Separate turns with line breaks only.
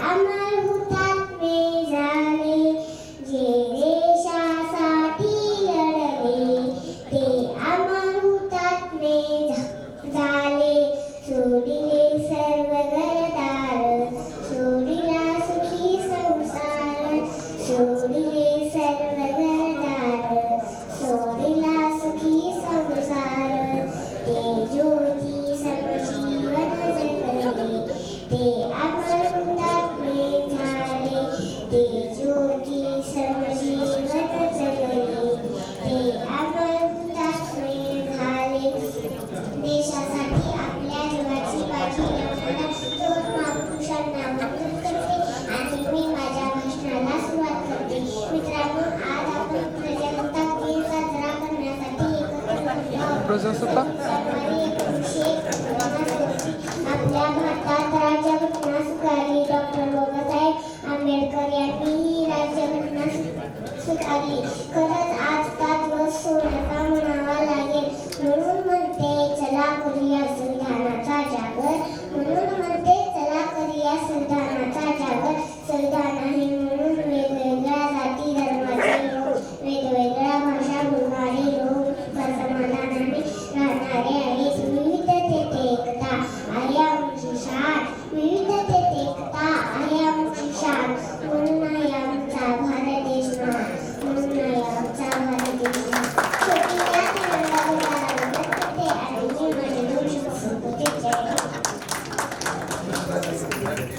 अमर हुतात्मे झाले, जे देशासाठी लढले. ते अमर हुतात्मे झाले, सोडिले सर्व घरदार, सोडिला सुखी संसार. सोडिले सर्व घरदार, सोडिला सुखी संसार. ते ज्योती संजीवन जगले, ते अमर हुतात्मे झाले. ते ज्योती संजीवन जगले, ते अमर हुतात्मे झाले. देशासाठी आपल्या जीवाची बाजी लावणारा थोर महापुरुषांना वंदन करते आणि मी माझ्या भाषणाला सुरुवात करते. मित्रांनो, आज आपण प्रजासत्ताक दिन साजरा करण्यासाठी एकत्र आहोत.
प्रजासत्ताक
जानेवारी 1950 रोजी आपल्या भारतात राज्यघटना स्वीकारली. डॉक्टर बाबासाहेब आंबेडकर यांनी ही राज्यघटना स्वीकारली. खरंच आजचा दिवस सोहळ्याचा म्हणावा लागेल. म्हणून म्हणते चला करूया संविधानाचा जागर, म्हणून म्हणते चला करूया संविधान